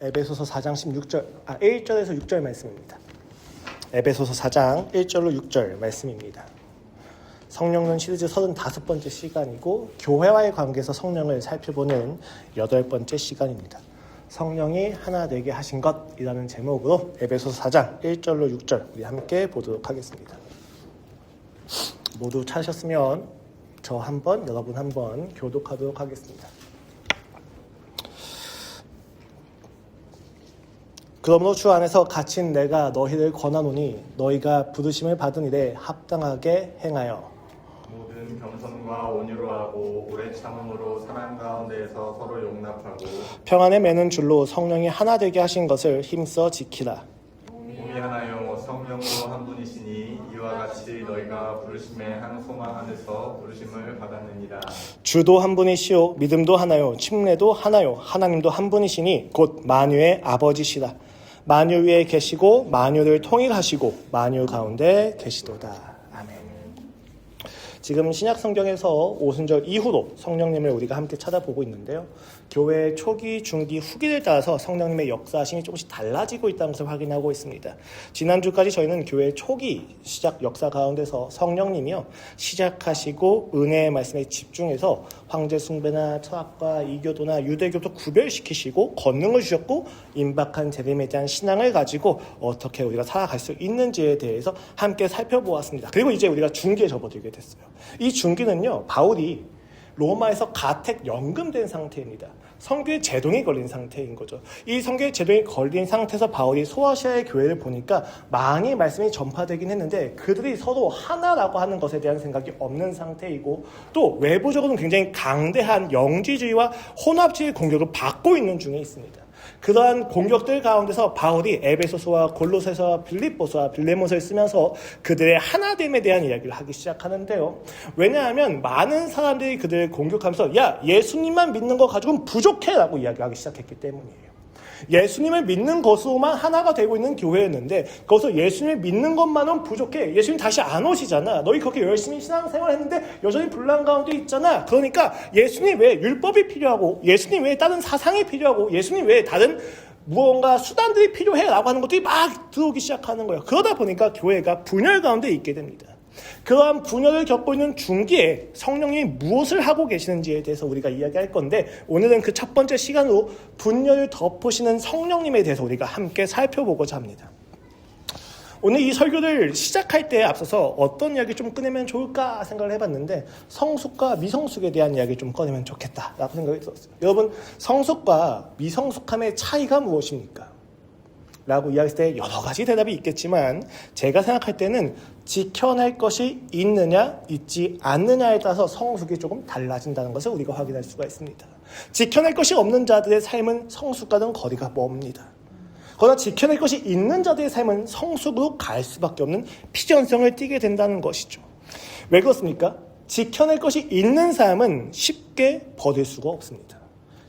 에베소서 4장 1절에서 6절 말씀입니다. 에베소서 4장 1절로 6절 말씀입니다. 성령론 시리즈 35번째 시간이고 교회와의 관계에서 성령을 살펴보는 8번째 시간입니다. 성령이 하나 되게 하신 것이라는 제목으로 에베소서 4장 1절로 6절 우리 함께 보도록 하겠습니다. 모두 찾으셨으면 저 한 번, 여러분 한 번 교독하도록 하겠습니다. 그러므로 주 안에서 갇힌 내가 너희를 권하노니 너희가 부르심을 받은 일에 합당하게 행하여 모든 겸손과 온유로 하고 오래 참음으로 사랑 가운데에서 서로 용납하고 평안에 매는 줄로 성령이 하나 되게 하신 것을 힘써 지키라. 몸이 하나요 성령으로 한 분이시니 이와 같이 너희가 부르심의 한 소망 안에서 부르심을 받았느니라. 주도 한 분이시요 믿음도 하나요 침례도 하나요 하나님도 한 분이시니 곧 만유의 아버지시라. 만유 위에 계시고 만유를 통일하시고 만유 가운데 계시도다. 아멘. 지금 신약 성경에서 오순절 이후로 성령님을 우리가 함께 찾아보고 있는데요. 교회의 초기, 중기, 후기를 따라서 성령님의 역사심이 조금씩 달라지고 있다는 것을 확인하고 있습니다. 지난주까지 저희는 교회의 초기 시작 역사 가운데서 성령님이요 시작하시고 은혜의 말씀에 집중해서 황제 숭배나 철학과 이교도나 유대교도 구별시키시고 권능을 주셨고 임박한 재림에 대한 신앙을 가지고 어떻게 우리가 살아갈 수 있는지에 대해서 함께 살펴보았습니다. 그리고 이제 우리가 중기에 접어들게 됐어요. 이 중기는요 바울이 로마에서 가택 연금된 상태입니다. 성교의 제동이 걸린 상태인 거죠. 이 성교의 제동이 걸린 상태에서 바울이 소아시아의 교회를 보니까 많이 말씀이 전파되긴 했는데 그들이 서로 하나라고 하는 것에 대한 생각이 없는 상태이고 또 외부적으로는 굉장히 강대한 영지주의와 혼합주의 공격을 받고 있는 중에 있습니다. 그러한 공격들 가운데서 바울이 에베소서와 골로새서와 빌립보서와 빌레몬서를 쓰면서 그들의 하나됨에 대한 이야기를 하기 시작하는데요. 왜냐하면 많은 사람들이 그들을 공격하면서 야 예수님만 믿는 거 가지고는 부족해 라고 이야기하기 시작했기 때문이에요. 예수님을 믿는 것으로만 하나가 되고 있는 교회였는데 거기서 예수님을 믿는 것만은 부족해. 예수님 다시 안 오시잖아. 너희 그렇게 열심히 신앙생활 했는데 여전히 분란 가운데 있잖아. 그러니까 예수님 외에 율법이 필요하고 예수님 외에 다른 사상이 필요하고 예수님 외에 다른 무언가 수단들이 필요해 라고 하는 것들이 막 들어오기 시작하는 거예요. 그러다 보니까 교회가 분열 가운데 있게 됩니다. 그러한 분열을 겪고 있는 중기에 성령님이 무엇을 하고 계시는지에 대해서 우리가 이야기할 건데 오늘은 그 첫 번째 시간으로 분열을 덮으시는 성령님에 대해서 우리가 함께 살펴보고자 합니다. 오늘 이 설교를 시작할 때에 앞서서 어떤 이야기 좀 꺼내면 좋을까 생각을 해봤는데 성숙과 미성숙에 대한 이야기 좀 꺼내면 좋겠다라고 생각이 들었어요. 여러분 성숙과 미성숙함의 차이가 무엇입니까? 라고 이야기했을 때 여러 가지 대답이 있겠지만 제가 생각할 때는 지켜낼 것이 있느냐 있지 않느냐에 따라서 성숙이 조금 달라진다는 것을 우리가 확인할 수가 있습니다. 지켜낼 것이 없는 자들의 삶은 성숙과는 거리가 멉니다. 그러나 지켜낼 것이 있는 자들의 삶은 성숙으로 갈 수밖에 없는 필연성을 띠게 된다는 것이죠. 왜 그렇습니까? 지켜낼 것이 있는 삶은 쉽게 버릴 수가 없습니다.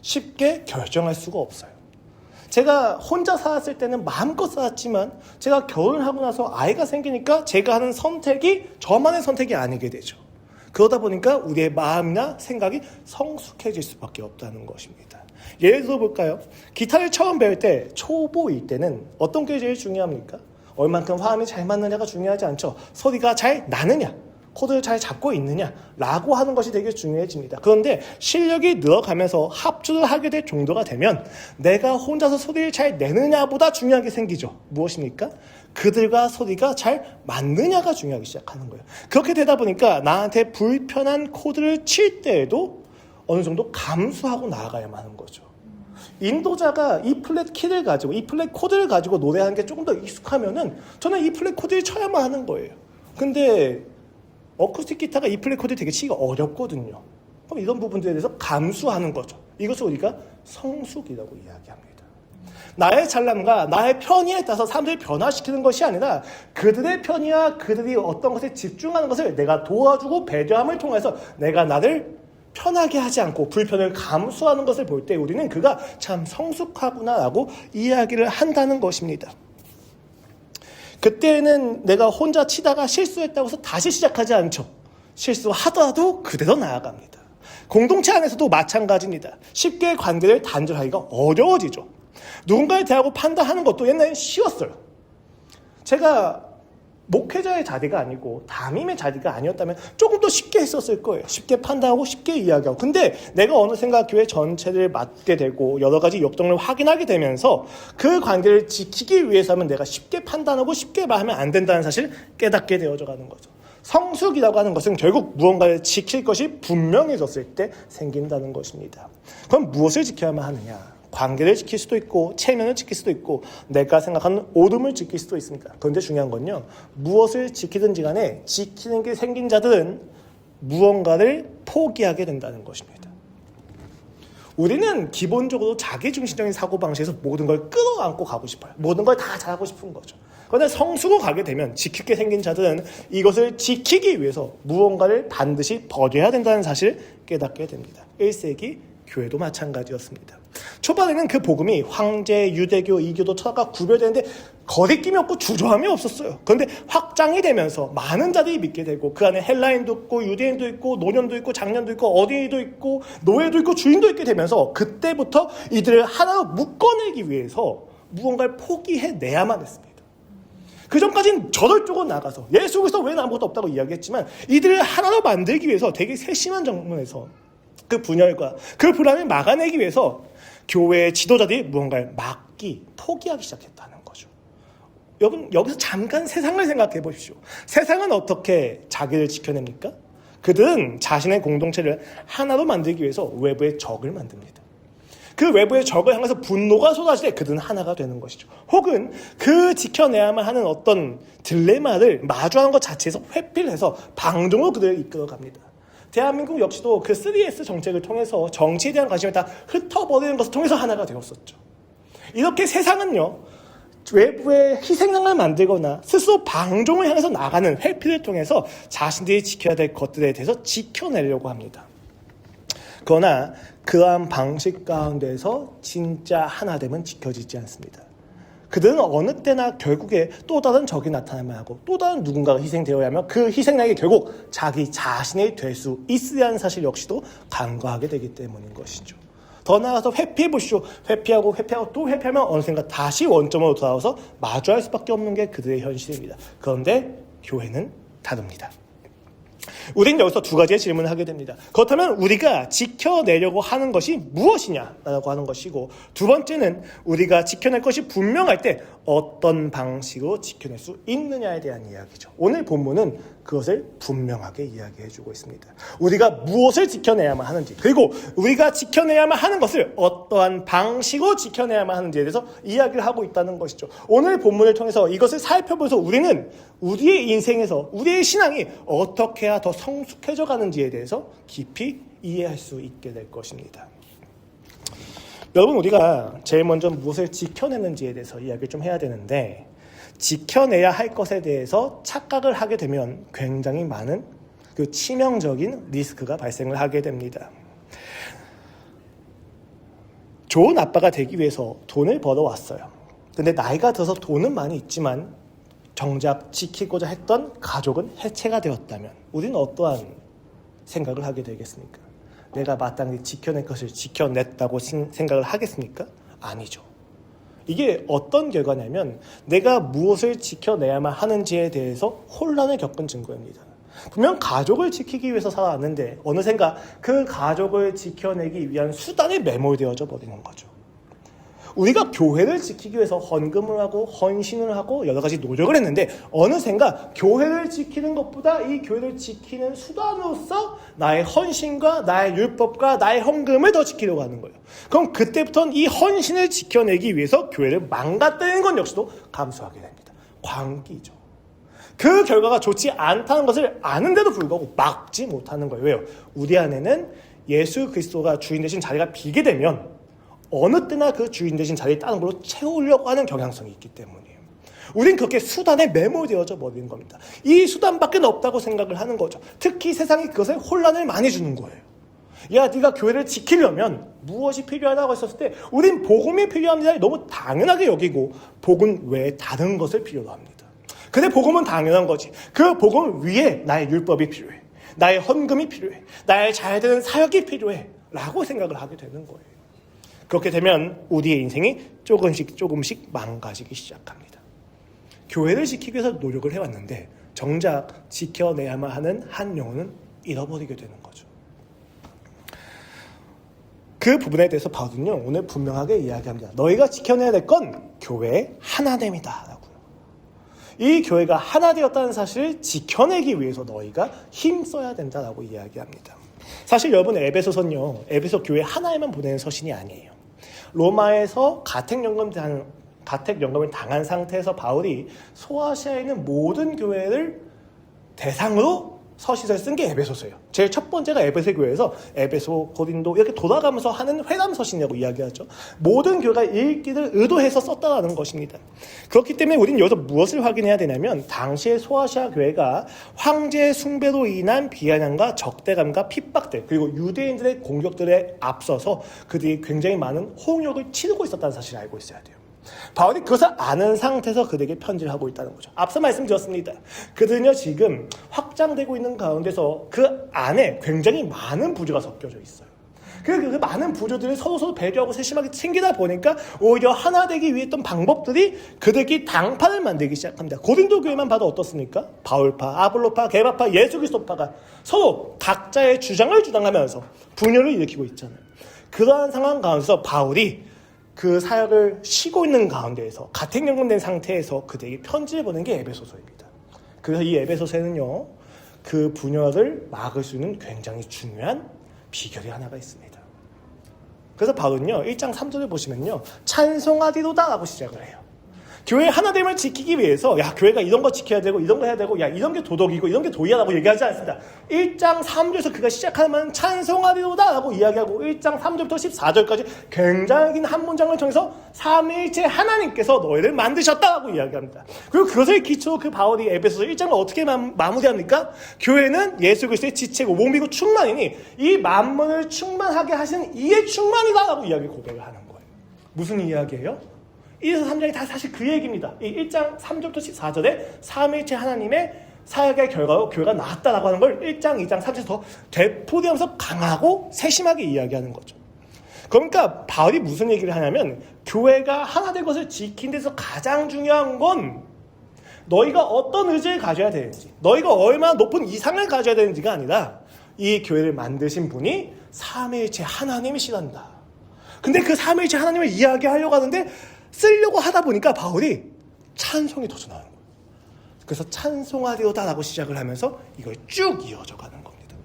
쉽게 결정할 수가 없어요. 제가 혼자 살았을 때는 마음껏 살았지만 제가 결혼하고 나서 아이가 생기니까 제가 하는 선택이 저만의 선택이 아니게 되죠. 그러다 보니까 우리의 마음이나 생각이 성숙해질 수밖에 없다는 것입니다. 예를 들어 볼까요? 기타를 처음 배울 때 초보일 때는 어떤 게 제일 중요합니까? 얼만큼 화음이 잘 맞느냐가 중요하지 않죠. 소리가 잘 나느냐 코드를 잘 잡고 있느냐라고 하는 것이 되게 중요해집니다. 그런데 실력이 늘어가면서 합주를 하게 될 정도가 되면 내가 혼자서 소리를 잘 내느냐보다 중요한 게 생기죠. 무엇입니까? 그들과 소리가 잘 맞느냐가 중요하기 시작하는 거예요. 그렇게 되다 보니까 나한테 불편한 코드를 칠 때에도 어느 정도 감수하고 나아가야만 하는 거죠. 인도자가 E 플랫 키를 가지고 E 플랫 코드를 가지고 노래하는 게 조금 더 익숙하면은 저는 E 플랫 코드를 쳐야만 하는 거예요. 근데 어쿠스틱 기타가 E 플랫 코드 되게 치기가 어렵거든요. 그럼 이런 부분들에 대해서 감수하는 거죠. 이것을 우리가 성숙이라고 이야기합니다. 나의 잘남과 나의 편의에 따라서 사람들을 변화시키는 것이 아니라 그들의 편의와 그들이 어떤 것에 집중하는 것을 내가 도와주고 배려함을 통해서 내가 나를 편하게 하지 않고 불편을 감수하는 것을 볼 때 우리는 그가 참 성숙하구나라고 이야기를 한다는 것입니다. 그때는 내가 혼자 치다가 실수했다고 해서 다시 시작하지 않죠. 실수하더라도 그대로 나아갑니다. 공동체 안에서도 마찬가지입니다. 쉽게 관계를 단절하기가 어려워지죠. 누군가에 대하고 판단하는 것도 옛날엔 쉬웠어요. 제가 목회자의 자리가 아니고 담임의 자리가 아니었다면 조금 더 쉽게 했었을 거예요. 쉽게 판단하고 쉽게 이야기하고. 근데 내가 어느샌가 교회 전체를 맡게 되고 여러 가지 역동을 확인하게 되면서 그 관계를 지키기 위해서는 내가 쉽게 판단하고 쉽게 말하면 안 된다는 사실 깨닫게 되어져 가는 거죠. 성숙이라고 하는 것은 결국 무언가를 지킬 것이 분명해졌을 때 생긴다는 것입니다. 그럼 무엇을 지켜야만 하느냐? 관계를 지킬 수도 있고 체면을 지킬 수도 있고 내가 생각하는 옳음을 지킬 수도 있습니다. 그런데 중요한 건요. 무엇을 지키든지 간에 지키는 게 생긴 자들은 무언가를 포기하게 된다는 것입니다. 우리는 기본적으로 자기중심적인 사고방식에서 모든 걸 끌어안고 가고 싶어요. 모든 걸 다 잘하고 싶은 거죠. 그런데 성숙으로 가게 되면 지킬 게 생긴 자들은 이것을 지키기 위해서 무언가를 반드시 버려야 된다는 사실을 깨닫게 됩니다. 1세기 교회도 마찬가지였습니다. 초반에는 그 복음이 황제, 유대교, 이교도 철학과 구별되는데 거리낌이 없고 주저함이 없었어요. 그런데 확장이 되면서 많은 자들이 믿게 되고 그 안에 헬라인도 있고 유대인도 있고 노년도 있고 장년도 있고 어린이도 있고 노예도 있고 주인도 있게 되면서 그때부터 이들을 하나로 묶어내기 위해서 무언가를 포기해내야만 했습니다. 그 전까지는 저절적으로 나가서 예수 그리스도 외에는 아무것도 없다고 이야기했지만 이들을 하나로 만들기 위해서 되게 세심한 정문에서 그 분열과 그 불안을 막아내기 위해서 교회의 지도자들이 무언가를 포기하기 시작했다는 거죠. 여러분 여기서 잠깐 세상을 생각해 보십시오. 세상은 어떻게 자기를 지켜냅니까? 그들은 자신의 공동체를 하나로 만들기 위해서 외부의 적을 만듭니다. 그 외부의 적을 향해서 분노가 쏟아질 때 그들은 하나가 되는 것이죠. 혹은 그 지켜내야만 하는 어떤 딜레마를 마주하는 것 자체에서 회피를 해서 방종으로 그들을 이끌어갑니다. 대한민국 역시도 그 3S 정책을 통해서 정치에 대한 관심을 다 흩어버리는 것을 통해서 하나가 되었었죠. 이렇게 세상은요. 외부의 희생양을 만들거나 스스로 방종을 향해서 나가는 회피를 통해서 자신들이 지켜야 될 것들에 대해서 지켜내려고 합니다. 그러나 그러한 방식 가운데서 진짜 하나됨은 지켜지지 않습니다. 그들은 어느 때나 결국에 또 다른 적이 나타나면 하고 또 다른 누군가가 희생되어야 하며 그 희생양이 결국 자기 자신이 될 수 있어야 하는 사실 역시도 간과하게 되기 때문인 것이죠. 더 나아가서 회피해 보시죠. 회피하고 또 회피하면 어느샌가 다시 원점으로 돌아와서 마주할 수밖에 없는 게 그들의 현실입니다. 그런데 교회는 다릅니다. 우리는 여기서 두 가지의 질문을 하게 됩니다. 그렇다면 우리가 지켜내려고 하는 것이 무엇이냐라고 하는 것이고 두 번째는 우리가 지켜낼 것이 분명할 때 어떤 방식으로 지켜낼 수 있느냐에 대한 이야기죠. 오늘 본문은 그것을 분명하게 이야기해주고 있습니다. 우리가 무엇을 지켜내야만 하는지 그리고 우리가 지켜내야만 하는 것을 어떠한 방식으로 지켜내야만 하는지에 대해서 이야기를 하고 있다는 것이죠. 오늘 본문을 통해서 이것을 살펴보면서 우리는 우리의 인생에서 우리의 신앙이 어떻게 해야 더 성숙해져 가는지에 대해서 깊이 이해할 수 있게 될 것입니다. 여러분 우리가 제일 먼저 무엇을 지켜내는지에 대해서 이야기를 좀 해야 되는데 지켜내야 할 것에 대해서 착각을 하게 되면 굉장히 많은 그 치명적인 리스크가 발생을 하게 됩니다. 좋은 아빠가 되기 위해서 돈을 벌어왔어요. 근데 나이가 들어서 돈은 많이 있지만 정작 지키고자 했던 가족은 해체가 되었다면 우리는 어떠한 생각을 하게 되겠습니까? 내가 마땅히 지켜낼 것을 지켜냈다고 생각을 하겠습니까? 아니죠. 이게 어떤 결과냐면 내가 무엇을 지켜내야만 하는지에 대해서 혼란을 겪은 증거입니다. 분명 가족을 지키기 위해서 살아왔는데 어느샌가 그 가족을 지켜내기 위한 수단에 매몰되어져 버리는 거죠. 우리가 교회를 지키기 위해서 헌금을 하고 헌신을 하고 여러 가지 노력을 했는데 어느샌가 교회를 지키는 것보다 이 교회를 지키는 수단으로서 나의 헌신과 나의 율법과 나의 헌금을 더 지키려고 하는 거예요. 그럼 그때부터는 이 헌신을 지켜내기 위해서 교회를 망가뜨리는 건 역시도 감수하게 됩니다. 광기죠. 그 결과가 좋지 않다는 것을 아는데도 불구하고 막지 못하는 거예요. 왜요? 우리 안에는 예수 그리스도가 주인 되신 자리가 비게 되면 어느 때나 그 주인 되신 자리에 다른 걸로 채우려고 하는 경향성이 있기 때문이에요. 우린 그렇게 수단에 매몰되어져 버리는 겁니다. 이 수단밖에 없다고 생각을 하는 거죠. 특히 세상이 그것에 혼란을 많이 주는 거예요. 야, 네가 교회를 지키려면 무엇이 필요하다고 했었을 때 우린 복음이 필요합니다. 너무 당연하게 여기고 복음 외에 다른 것을 필요로 합니다. 근데 복음은 당연한 거지. 그 복음 위에 나의 율법이 필요해. 나의 헌금이 필요해. 나의 잘 되는 사역이 필요해. 라고 생각을 하게 되는 거예요. 그렇게 되면 우리의 인생이 조금씩 망가지기 시작합니다. 교회를 지키기 위해서 노력을 해왔는데 정작 지켜내야만 하는 한 영혼은 잃어버리게 되는 거죠. 그 부분에 대해서 바울은요, 오늘 분명하게 이야기합니다. 너희가 지켜내야 될 건 교회의 하나됨이다 라고요. 이 교회가 하나 되었다는 사실을 지켜내기 위해서 너희가 힘써야 된다라고 이야기합니다. 사실 여러분, 에베소서는요, 에베소 교회 하나에만 보내는 서신이 아니에요. 로마에서 가택연금을 당한 상태에서 바울이 소아시아에 있는 모든 교회를 대상으로 서신을 쓴 게 에베소서예요. 제일 첫 번째가 에베소 교회에서 에베소, 고린도 이렇게 돌아가면서 하는 회담 서신이라고 이야기하죠. 모든 교회가 읽기를 의도해서 썼다는 것입니다. 그렇기 때문에 우리는 여기서 무엇을 확인해야 되냐면 당시의 소아시아 교회가 황제 숭배로 인한 비아냥과 적대감과 핍박들 그리고 유대인들의 공격들에 앞서서 그들이 굉장히 많은 홍역을 치르고 있었다는 사실을 알고 있어야 돼요. 바울이 그것을 아는 상태에서 그들에게 편지를 하고 있다는 거죠. 앞서 말씀드렸습니다. 그들은요 지금 확장되고 있는 가운데서 그 안에 굉장히 많은 부조가 섞여져 있어요. 그 많은 부조들을 서로 배려하고 세심하게 챙기다 보니까 오히려 하나 되기 위해 했던 방법들이 그들끼리 당파를 만들기 시작합니다. 고린도 교회만 봐도 어떻습니까? 바울파, 아볼로파, 게바파, 예수 그리스도파가 서로 각자의 주장을 주장하면서 분열을 일으키고 있잖아요. 그러한 상황 가운데서 바울이 그 사역을 쉬고 있는 가운데에서 가택연금된 상태에서 그들에게 편지를 보낸 게 에베소서입니다. 그래서 이 에베소서에는요, 그 분열을 막을 수 있는 굉장히 중요한 비결이 하나가 있습니다. 그래서 바울은요, 1장 3절을 보시면요, 찬송하리로다 라고 시작을 해요. 교회의 하나됨을 지키기 위해서 야 교회가 이런 거 지켜야 되고 이런 거 해야 되고 야 이런 게 도덕이고 이런 게 도의야라고 얘기하지 않습니다. 1장 3절에서 그가 시작하면 찬송하리로다 라고 이야기하고 1장 3절부터 14절까지 굉장히 긴 한 문장을 통해서 삼위일체 하나님께서 너희를 만드셨다라고 이야기합니다. 그리고 그것을 기초로 그 바울이 에베소서 1장을 어떻게 마무리합니까? 교회는 예수 그리스도의 지체고 몸이고 충만이니 이 만물을 충만하게 하신 이의 충만이다라고 이야기 고백을 하는 거예요. 무슨 이야기예요? 1에서 3장이 다 사실 그 얘기입니다. 이 1장 3절부터 14절에 삼위일체 하나님의 사역의 결과로 교회가 나왔다라고 하는 걸 1장, 2장, 3장에서 더 되풀이하면서 강하고 세심하게 이야기하는 거죠. 그러니까 바울이 무슨 얘기를 하냐면 교회가 하나 된 것을 지키는 데서 가장 중요한 건 너희가 어떤 의지를 가져야 되는지, 너희가 얼마나 높은 이상을 가져야 되는지가 아니라 이 교회를 만드신 분이 삼위일체 하나님이시란다. 근데 그 삼위일체 하나님을 이야기하려고 하는데 쓰려고 하다 보니까 바울이 찬송이 터져 나오는 거예요. 그래서 찬송하리로다라고 시작을 하면서 이걸 쭉 이어져 가는 겁니다.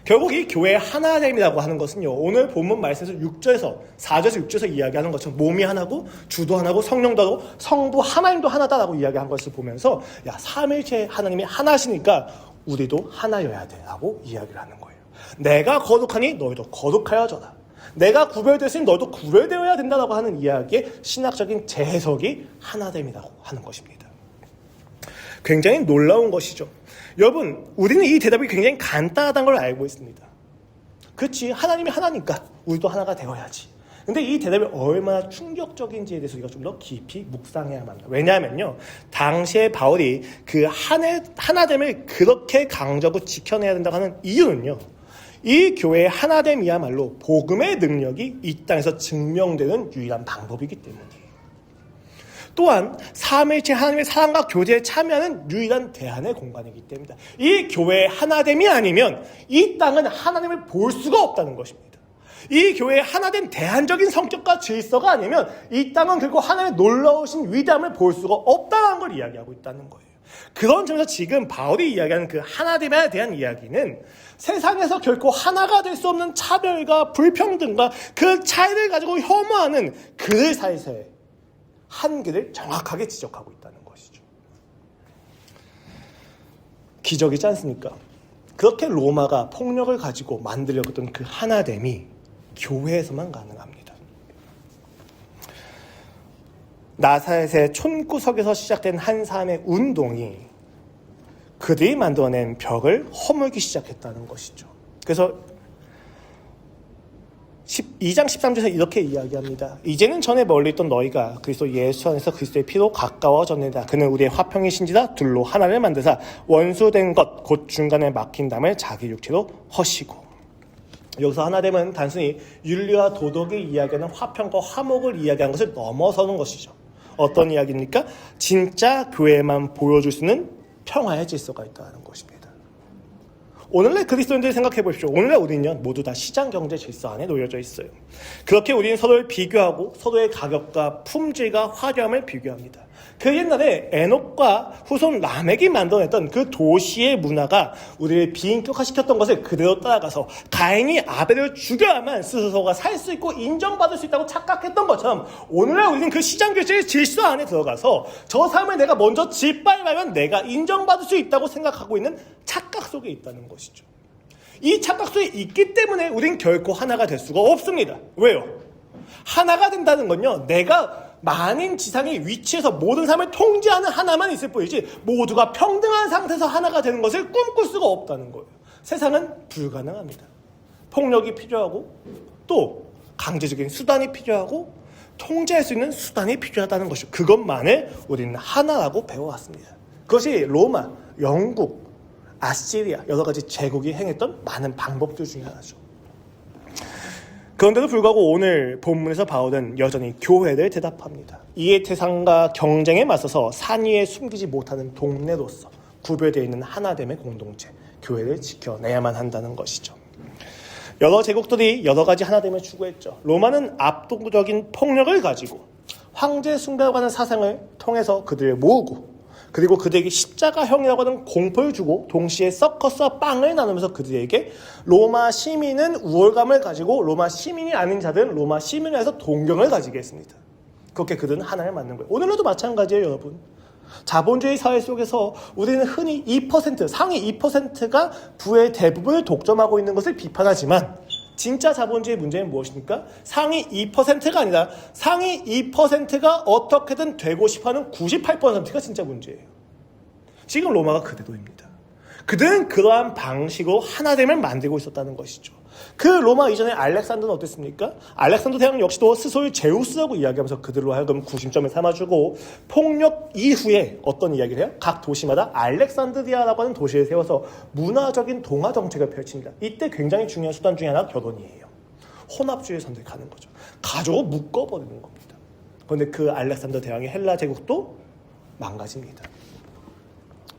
결국 이 교회의 하나됨이라고 하는 것은요, 오늘 본문 말씀에서 6절에서 4절에서 6절에서 이야기하는 것처럼 몸이 하나고 주도 하나고 성령도 하나고 성부 하나님도 하나다라고 이야기한 것을 보면서 야 삼위일체 하나님이 하나시니까 우리도 하나여야 돼라고 이야기를 하는 거예요. 내가 거룩하니 너희도 거룩하여져라. 내가 구별됐으니 너도 구별되어야 된다고 하는 이야기의 신학적인 재해석이 하나됨이라고 하는 것입니다. 굉장히 놀라운 것이죠. 여러분, 우리는 이 대답이 굉장히 간단하다는 걸 알고 있습니다. 그렇지, 하나님이 하나니까 우리도 하나가 되어야지. 근데 이 대답이 얼마나 충격적인지에 대해서 우리가 좀 더 깊이 묵상해야만 합니다. 왜냐하면요, 당시에 바울이 그 하나됨을 그렇게 강조하고 지켜내야 된다고 하는 이유는요, 이 교회의 하나됨이야말로 복음의 능력이 이 땅에서 증명되는 유일한 방법이기 때문이에요. 또한 삼위일체 하나님의 사랑과 교제에 참여하는 유일한 대안의 공간이기 때문이다. 이 교회의 하나됨이 아니면 이 땅은 하나님을 볼 수가 없다는 것입니다. 이 교회의 하나된 대안적인 성격과 질서가 아니면 이 땅은 결국 하나님의 놀라우신 위대함을 볼 수가 없다는 걸 이야기하고 있다는 거예요. 그런 점에서 지금 바울이 이야기하는 그 하나됨에 대한 이야기는 세상에서 결코 하나가 될 수 없는 차별과 불평등과 그 차이를 가지고 혐오하는 그들 사이사이의 한계를 정확하게 지적하고 있다는 것이죠. 기적이지 않습니까? 그렇게 로마가 폭력을 가지고 만들려고 했던 그 하나됨이 교회에서만 가능합니다. 나사렛의 촌구석에서 시작된 한 사람의 운동이 그들이 만들어낸 벽을 허물기 시작했다는 것이죠. 그래서 2장 13절에서 이렇게 이야기합니다. 이제는 전에 멀리 있던 너희가 그리스도 예수 안에서 그리스도의 피로 가까워졌느니라. 그는 우리의 화평이신지라 둘로 하나를 만드사 원수된 것 곧 중간에 막힌 담을 자기 육체로 허시고. 여기서 하나됨은 단순히 윤리와 도덕이 이야기하는 화평과 화목을 이야기하는 것을 넘어서는 것이죠. 어떤 이야기입니까? 진짜 교회만 보여줄 수 있는 평화의 질서가 있다는 것입니다. 오늘날 그리스도인들 생각해 보십시오. 오늘날 우리는 모두 다 시장 경제 질서 안에 놓여져 있어요. 그렇게 우리는 서로를 비교하고 서로의 가격과 품질과 화려함을 비교합니다. 그 옛날에 에녹과 후손 라멕이 만들어냈던 그 도시의 문화가 우리를 비인격화시켰던 것을 그대로 따라가서 가인이 아벨을 죽여야만 스스로가 살 수 있고 인정받을 수 있다고 착각했던 것처럼 오늘날 우리는 그 시장 경제의 질서 안에 들어가서 저 사람을 내가 먼저 짓밟으면 내가 인정받을 수 있다고 생각하고 있는 착각 속에 있다는 것이죠. 이 착각 속에 있기 때문에 우리는 결코 하나가 될 수가 없습니다. 왜요? 하나가 된다는 건요, 내가 만인 지상의 위치에서 모든 삶을 통제하는 하나만 있을 뿐이지 모두가 평등한 상태에서 하나가 되는 것을 꿈꿀 수가 없다는 거예요. 세상은 불가능합니다. 폭력이 필요하고 또 강제적인 수단이 필요하고 통제할 수 있는 수단이 필요하다는 것이죠. 그것만을 우리는 하나라고 배워왔습니다. 그것이 로마, 영국, 아시리아 여러 가지 제국이 행했던 많은 방법들 중에 하나죠. 그런데도 불구하고 오늘 본문에서 바울은 여전히 교회를 대답합니다. 이해 태상과 경쟁에 맞서서 산 위에 숨기지 못하는 동네로서 구별되어 있는 하나됨의 공동체, 교회를 지켜내야만 한다는 것이죠. 여러 제국들이 여러 가지 하나됨을 추구했죠. 로마는 압도적인 폭력을 가지고 황제 숭배라고 사상을 통해서 그들을 모으고 그리고 그들에게 십자가형이라고 하는 공포를 주고 동시에 서커스와 빵을 나누면서 그들에게 로마 시민은 우월감을 가지고 로마 시민이 아닌 자들은 로마 시민에 대해서 동경을 가지게 했습니다. 그렇게 그들은 하나를 만든 거예요. 오늘날도 마찬가지예요, 여러분. 자본주의 사회 속에서 우리는 흔히 2%, 상위 2%가 부의 대부분을 독점하고 있는 것을 비판하지만 진짜 자본주의 문제는 무엇입니까? 상위 2%가 아니라 상위 2%가 어떻게든 되고 싶어하는 98%가 진짜 문제예요. 지금 로마가 그대로입니다. 그들은 그러한 방식으로 하나됨을 만들고 있었다는 것이죠. 그 로마 이전에 알렉산더는 어땠습니까? 알렉산더 대왕 역시도 스스로를 제우스라고 이야기하면서 그들로 하여금 구심점을 삼아주고 폭력 이후에 어떤 이야기를 해요? 각 도시마다 알렉산드리아라고 하는 도시를 세워서 문화적인 동화 정책을 펼칩니다. 이때 굉장히 중요한 수단 중에 하나가 결혼이에요. 혼합주의를 선택하는 거죠. 가족을 묶어버리는 겁니다. 그런데 그 알렉산더 대왕의 헬라 제국도 망가집니다.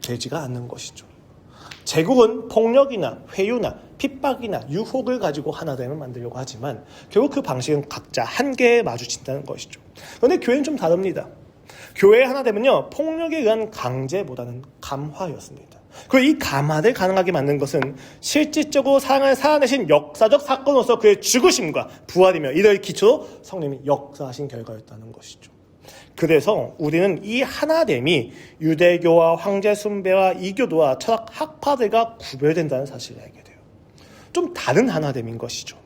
되지가 않는 것이죠. 제국은 폭력이나 회유나 핍박이나 유혹을 가지고 하나됨을 만들려고 하지만 결국 그 방식은 각자 한계에 마주친다는 것이죠. 그런데 교회는 좀 다릅니다. 교회의 하나됨은요, 폭력에 의한 강제보다는 감화였습니다. 그리고 이 감화를 가능하게 만든 것은 실질적으로 사랑을 살아내신 역사적 사건으로서 그의 죽으심과 부활이며 이를 기초로 성령이 역사하신 결과였다는 것이죠. 그래서 우리는 이 하나됨이 유대교와 황제 숭배와 이교도와 철학 학파들과 구별된다는 사실을 알게 돼요. 좀 다른 하나됨인 것이죠.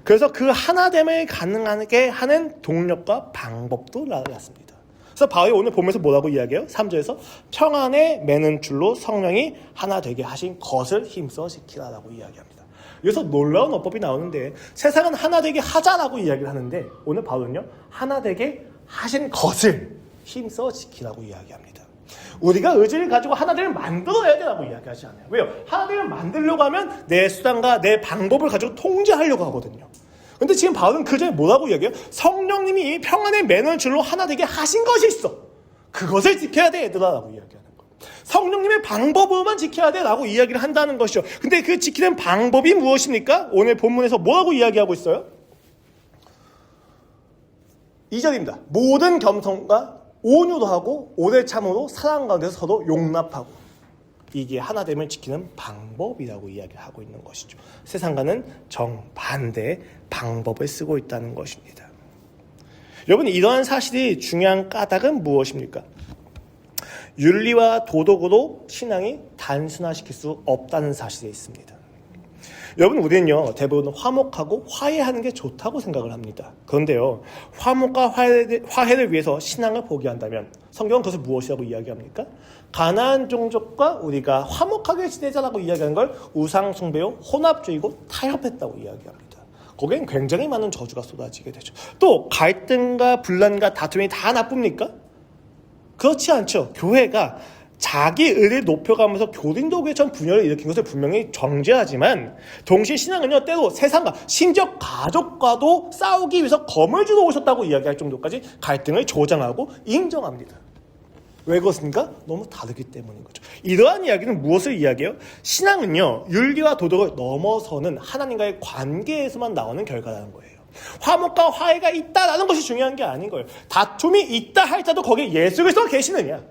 그래서 그 하나됨을 가능하게 하는 동력과 방법도 나왔습니다. 그래서 바울이 오늘 보면서 뭐라고 이야기해요? 3절에서 평안에 매는 줄로 성령이 하나 되게 하신 것을 힘써 지키라라고 이야기합니다. 여기서 놀라운 어법이 나오는데 세상은 하나 되게 하자라고 이야기를 하는데 오늘 바울은요, 하나 되게 하신 것을 힘써 지키라고 이야기합니다. 우리가 의지를 가지고 하나됨을 만들어야 되라고 이야기하지 않아요. 왜요? 하나됨을 만들려고 하면 내 수단과 내 방법을 가지고 통제하려고 하거든요. 근데 지금 바울은 그 전에 뭐라고 이야기해요? 성령님이 평안의 매는 줄로 하나 되게 하신 것이 있어. 그것을 지켜야 돼, 얘들아 라고 이야기하는 거예요. 성령님의 방법으로만 지켜야 돼 라고 이야기를 한다는 것이죠. 근데 그 지키는 방법이 무엇입니까? 오늘 본문에서 뭐라고 이야기하고 있어요? 2절입니다. 모든 겸손과 온유도 하고 오래 참으로 사랑 가운데서 서로 용납하고 이게 하나됨을 지키는 방법이라고 이야기를 하고 있는 것이죠. 세상과는 정반대의 방법을 쓰고 있다는 것입니다. 여러분, 이러한 사실이 중요한 까닭은 무엇입니까? 윤리와 도덕으로 신앙이 단순화시킬 수 없다는 사실이 있습니다. 여러분, 우리는요, 대부분 화목하고 화해하는 게 좋다고 생각을 합니다. 그런데요, 화목과 화해를 위해서 신앙을 포기한다면 성경은 그것을 무엇이라고 이야기합니까? 가나안 종족과 우리가 화목하게 지내자라고 이야기하는 걸 우상숭배요, 혼합주의고 타협했다고 이야기합니다. 거기엔 굉장히 많은 저주가 쏟아지게 되죠. 또 갈등과 분란과 다툼이 다 나쁩니까? 그렇지 않죠. 교회가 자기 의를 높여가면서 교린도교회처럼 분열을 일으킨 것을 분명히 정죄하지만 동시에 신앙은요 때로 세상과 심지어 가족과도 싸우기 위해서 검을 쥐고 오셨다고 이야기할 정도까지 갈등을 조장하고 인정합니다. 왜 그렇습니까? 너무 다르기 때문인 거죠. 이러한 이야기는 무엇을 이야기해요? 신앙은요 윤리와 도덕을 넘어서는 하나님과의 관계에서만 나오는 결과라는 거예요. 화목과 화해가 있다라는 것이 중요한 게 아닌 거예요. 다툼이 있다 할지라도 거기에 예수 그리스도가 계시느냐,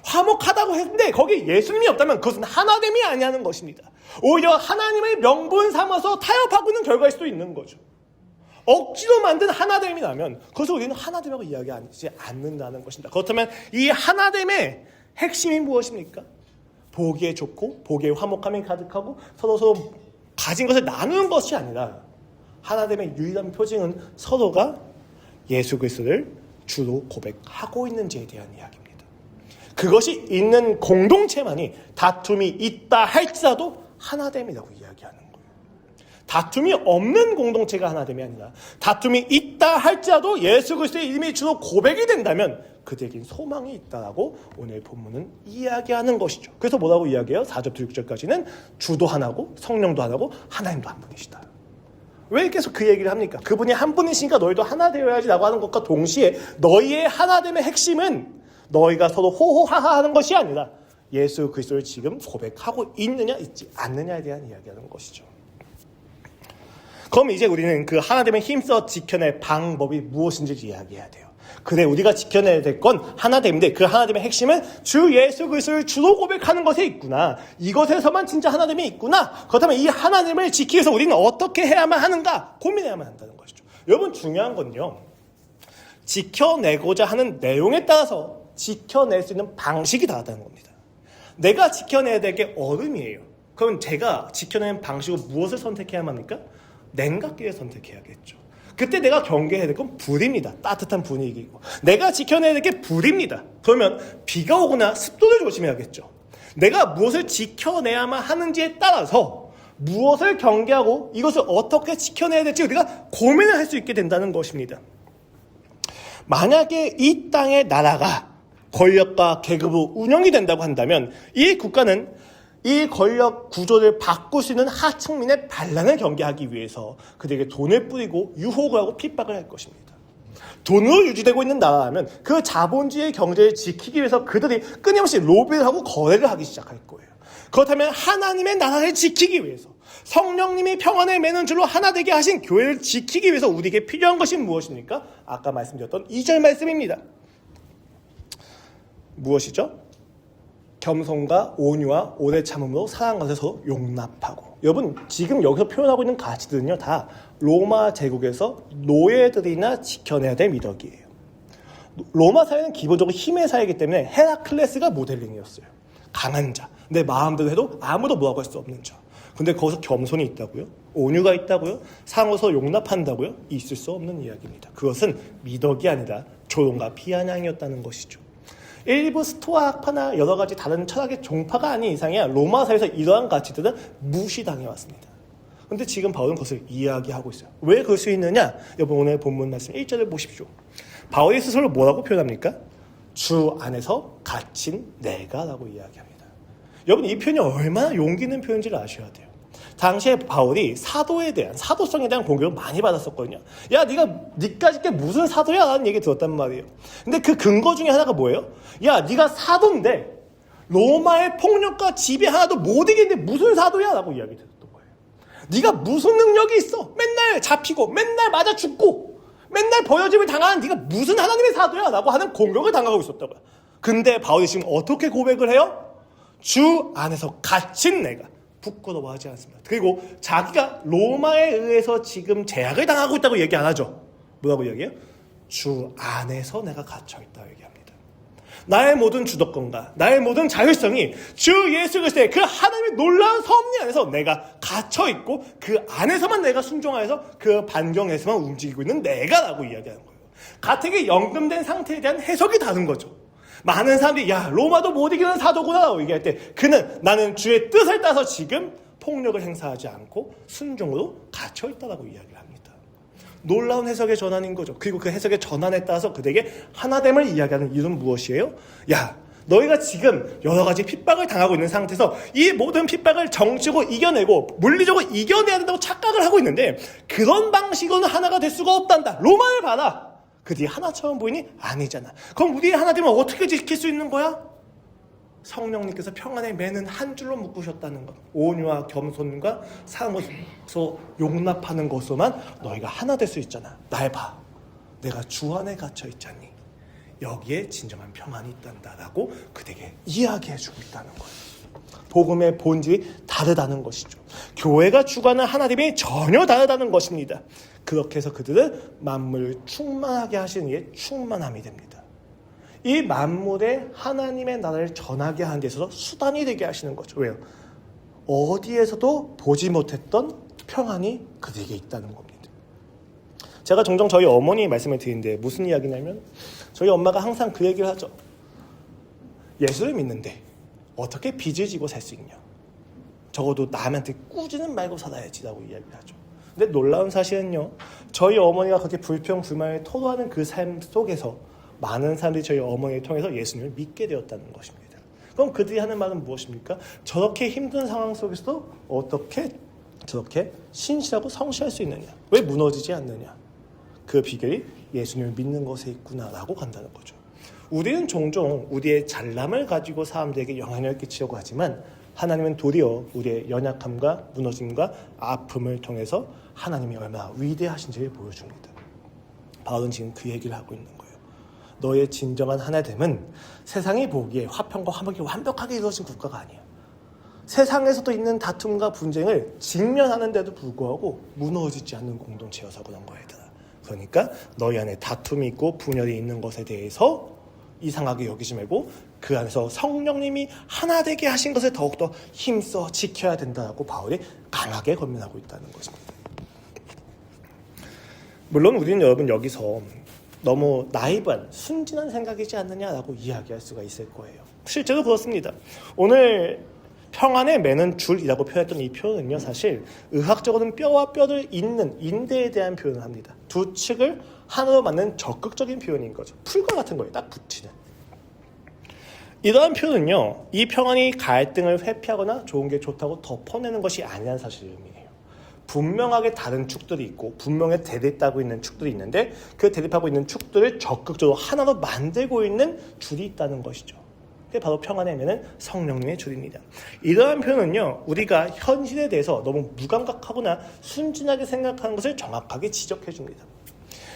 화목하다고 했는데 거기에 예수님이 없다면 그것은 하나됨이 아니라는 것입니다. 오히려 하나님의 명분 삼아서 타협하고 있는 결과일 수도 있는 거죠. 억지로 만든 하나됨이라면 그것을 우리는 하나됨이라고 이야기하지 않는다는 것입니다. 그렇다면 이 하나됨의 핵심이 무엇입니까? 보기에 좋고 보기에 화목함이 가득하고 서로 가진 것을 나누는 것이 아니라 하나됨의 유일한 표징은 서로가 예수 그리스도를 주로 고백하고 있는지에 대한 이야기입니다. 그것이 있는 공동체만이 다툼이 있다 할지라도 하나됨이라고 이야기하는 거예요. 다툼이 없는 공동체가 하나됨이 아니라 다툼이 있다 할지라도 예수 그리스도의 이름이 주로 고백이 된다면 그들에겐 소망이 있다라고 오늘 본문은 이야기하는 것이죠. 그래서 뭐라고 이야기해요? 4절부터 6절까지는 주도 하나고 성령도 하나고 하나님도 한 분이시다. 왜 계속 그 얘기를 합니까? 그분이 한 분이시니까 너희도 하나 되어야지 라고 하는 것과 동시에 너희의 하나됨의 핵심은 너희가 서로 호호하하하는 것이 아니라 예수 그리스도를 지금 고백하고 있느냐 있지 않느냐에 대한 이야기하는 것이죠. 그럼 이제 우리는 그 하나됨에 힘써 지켜낼 방법이 무엇인지 이야기해야 돼요. 그래, 우리가 지켜내야 될 건 하나됨인데 그 하나됨의 핵심은 주 예수 그리스도를 주로 고백하는 것에 있구나. 이것에서만 진짜 하나됨이 있구나. 그렇다면 이 하나됨을 지키기 위해서 우리는 어떻게 해야만 하는가 고민해야만 한다는 것이죠. 여러분, 중요한 건요, 지켜내고자 하는 내용에 따라서 지켜낼 수 있는 방식이 다르다는 겁니다. 내가 지켜내야 될 게 얼음이에요. 그럼 제가 지켜내는 방식으로 무엇을 선택해야만 합니까? 냉각기를 선택해야겠죠. 그때 내가 경계해야 될 건 불입니다. 따뜻한 분위기고. 내가 지켜내야 될 게 불입니다. 그러면 비가 오거나 습도를 조심해야겠죠. 내가 무엇을 지켜내야만 하는지에 따라서 무엇을 경계하고 이것을 어떻게 지켜내야 될지 우리가 고민을 할 수 있게 된다는 것입니다. 만약에 이 땅의 나라가 권력과 계급으로 운영이 된다고 한다면 이 국가는 이 권력 구조를 바꿀 수 있는 하층민의 반란을 경계하기 위해서 그들에게 돈을 뿌리고 유혹을 하고 핍박을 할 것입니다. 돈으로 유지되고 있는 나라라면 그 자본주의 경제를 지키기 위해서 그들이 끊임없이 로비를 하고 거래를 하기 시작할 거예요. 그렇다면 하나님의 나라를 지키기 위해서 성령님이 평안을 매는 줄로 하나 되게 하신 교회를 지키기 위해서 우리에게 필요한 것이 무엇입니까? 아까 말씀드렸던 2절 말씀입니다. 무엇이죠? 겸손과 온유와 오래 참음으로 사랑하는 것을 서로 용납하고. 여러분, 지금 여기서 표현하고 있는 가치들은요, 다 로마 제국에서 노예들이나 지켜내야 될 미덕이에요. 로마 사회는 기본적으로 힘의 사회이기 때문에 헤라클레스가 모델링이었어요. 강한 자, 내 마음대로 해도 아무도 뭐라고 할 수 없는 자. 근데 거기서 겸손이 있다고요? 온유가 있다고요? 사랑으로서 용납한다고요? 있을 수 없는 이야기입니다. 그것은 미덕이 아니라 조롱과 비아냥이었다는 것이죠. 일부 스토아 학파나 여러 가지 다른 철학의 종파가 아닌 이상이야 로마 사회에서 이러한 가치들은 무시당해왔습니다. 그런데 지금 바울은 그것을 이야기하고 있어요. 왜 그럴 수 있느냐? 여러분, 오늘 본문 말씀 1절을 보십시오. 바울이 스스로를 뭐라고 표현합니까? 주 안에서 갇힌 내가 라고 이야기합니다. 여러분, 이 표현이 얼마나 용기 있는 표현인지를 아셔야 돼요. 당시에 바울이 사도성에 대한 공격을 많이 받았었거든요. 야, 니까짓 게 무슨 사도야? 라는 얘기 들었단 말이에요. 근데 그 근거 중에 하나가 뭐예요? 야, 니가 사도인데 로마의 폭력과 지배 하나도 못 이기는데 무슨 사도야? 라고 이야기 들었던 거예요. 니가 무슨 능력이 있어? 맨날 잡히고 맨날 맞아 죽고 맨날 버려짐을 당하는 니가 무슨 하나님의 사도야? 라고 하는 공격을 당하고 있었다고요. 근데 바울이 지금 어떻게 고백을 해요? 주 안에서 갇힌 내가. 부끄러워하지 않습니다. 그리고 자기가 로마에 의해서 지금 제약을 당하고 있다고 얘기 안 하죠. 뭐라고 얘기해요? 주 안에서 내가 갇혀있다고 얘기합니다. 나의 모든 주도권과 나의 모든 자율성이 주 예수 그리스도의 그 하나님의 놀라운 섭리 안에서 내가 갇혀있고 그 안에서만 내가 순종하여서 그 반경에서만 움직이고 있는 내가라고 이야기하는 거예요. 가택이 연금된 상태에 대한 해석이 다른 거죠. 많은 사람들이 야, 로마도 못 이기는 사도구나 라고 얘기할 때 그는 나는 주의 뜻을 따라서 지금 폭력을 행사하지 않고 순종으로 갇혀있다라고 이야기를 합니다. 놀라운 해석의 전환인 거죠. 그리고 그 해석의 전환에 따라서 그들에게 하나됨을 이야기하는 이유는 무엇이에요? 야, 너희가 지금 여러 가지 핍박을 당하고 있는 상태에서 이 모든 핍박을 정치적으로 이겨내고 물리적으로 이겨내야 된다고 착각을 하고 있는데 그런 방식으로는 하나가 될 수가 없단다. 로마를 봐라. 그들이 하나처럼 보이니? 아니잖아. 그럼 우리의 하나 되면 어떻게 지킬 수 있는 거야? 성령님께서 평안의 매는 한 줄로 묶으셨다는 것. 온유와 겸손과 사랑으로 용납하는 것으로만 너희가 하나 될 수 있잖아. 날 봐. 내가 주 안에 갇혀 있잖니. 여기에 진정한 평안이 있단다라고 그들에게 이야기해주고 있다는 거예요. 복음의 본질이 다르다는 것이죠. 교회가 주관하는 하나님이 전혀 다르다는 것입니다. 그렇게 해서 그들은 만물을 충만하게 하시는 이에 충만함이 됩니다. 이 만물에 하나님의 나라를 전하게 하는 데 있어서 수단이 되게 하시는 거죠. 왜요? 어디에서도 보지 못했던 평안이 그들에게 있다는 겁니다. 제가 종종 저희 어머니 말씀을 드리는데 무슨 이야기냐면 저희 엄마가 항상 그 얘기를 하죠. 예수를 믿는데 어떻게 빚을 지고 살 수 있냐. 적어도 남한테 꾸지는 말고 살아야지라고 이야기를 하죠. 근데 놀라운 사실은요. 저희 어머니가 그렇게 불평 불만을 토로하는 그 삶 속에서 많은 사람들이 저희 어머니를 통해서 예수님을 믿게 되었다는 것입니다. 그럼 그들이 하는 말은 무엇입니까? 저렇게 힘든 상황 속에서도 어떻게 저렇게 신실하고 성실할 수 있느냐? 왜 무너지지 않느냐? 그 비결이 예수님을 믿는 것에 있구나라고 간다는 거죠. 우리는 종종 우리의 잘남을 가지고 사람들에게 영향을 끼치려고 하지만 하나님은 도리어 우리의 연약함과 무너짐과 아픔을 통해서 하나님이 얼마나 위대하신지를 보여줍니다. 바울은 지금 그 얘기를 하고 있는 거예요. 너의 진정한 하나됨은 세상이 보기에 화평과 화목이 완벽하게 이루어진 국가가 아니야. 세상에서도 있는 다툼과 분쟁을 직면하는데도 불구하고 무너지지 않는 공동체여서 그런 거야. 그러니까 너희 안에 다툼이 있고 분열이 있는 것에 대해서 이상하게 여기지 말고 그 안에서 성령님이 하나 되게 하신 것을 더욱더 힘써 지켜야 된다고 바울이 강하게 권면하고 있다는 것입니다. 물론 우리는 여러분 여기서 너무 나이브한 순진한 생각이지 않느냐라고 이야기할 수가 있을 거예요. 실제로 그렇습니다. 오늘 평안에 매는 줄이라고 표현했던 이 표현은요, 사실 의학적으로는 뼈와 뼈를 잇는 인대에 대한 표현을 합니다. 두 측을 하나로 맞는 적극적인 표현인 거죠. 풀과 같은 거예요. 딱 붙이는. 이러한 표현은요, 이 평안이 갈등을 회피하거나 좋은 게 좋다고 덮어내는 것이 아니라는 사실을 의미해요. 분명하게 다른 축들이 있고 분명히 대립하고 있는 축들이 있는데 그 대립하고 있는 축들을 적극적으로 하나로 만들고 있는 줄이 있다는 것이죠. 그게 바로 평안의 매는 성령님의 줄입니다. 이러한 표현은요, 우리가 현실에 대해서 너무 무감각하거나 순진하게 생각하는 것을 정확하게 지적해 줍니다.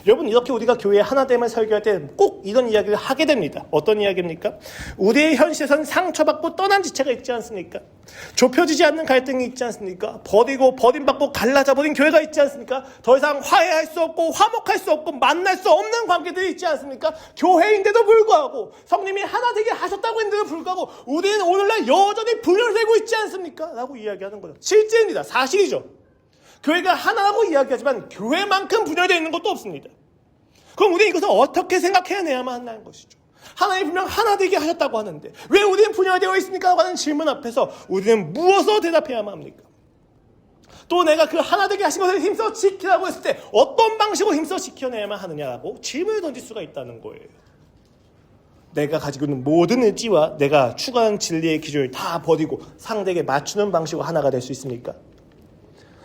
여러분, 이렇게 우리가 교회의 하나됨을 설교할 때 꼭 이런 이야기를 하게 됩니다. 어떤 이야기입니까? 우리의 현실에선 상처받고 떠난 지체가 있지 않습니까? 좁혀지지 않는 갈등이 있지 않습니까? 버림받고 갈라져버린 교회가 있지 않습니까? 더 이상 화해할 수 없고 화목할 수 없고 만날 수 없는 관계들이 있지 않습니까? 교회인데도 불구하고 성님이 하나 되게 하셨다고 했는데도 불구하고 우리는 오늘날 여전히 분열되고 있지 않습니까? 라고 이야기하는 거죠. 실제입니다. 사실이죠. 교회가 하나라고 이야기하지만 교회만큼 분열되어 있는 것도 없습니다. 그럼 우리는 이것을 어떻게 생각해내야만 한다는 것이죠. 하나님 분명 하나 되게 하셨다고 하는데 왜 우리는 분열되어 있습니까? 라고 하는 질문 앞에서 우리는 무엇으로 대답해야만 합니까? 또 내가 그 하나 되게 하신 것을 힘써 지키라고 했을 때 어떤 방식으로 힘써 지켜내야만 하느냐라고 질문을 던질 수가 있다는 거예요. 내가 가지고 있는 모든 의지와 내가 추구하는 진리의 기준을 다 버리고 상대에게 맞추는 방식으로 하나가 될 수 있습니까?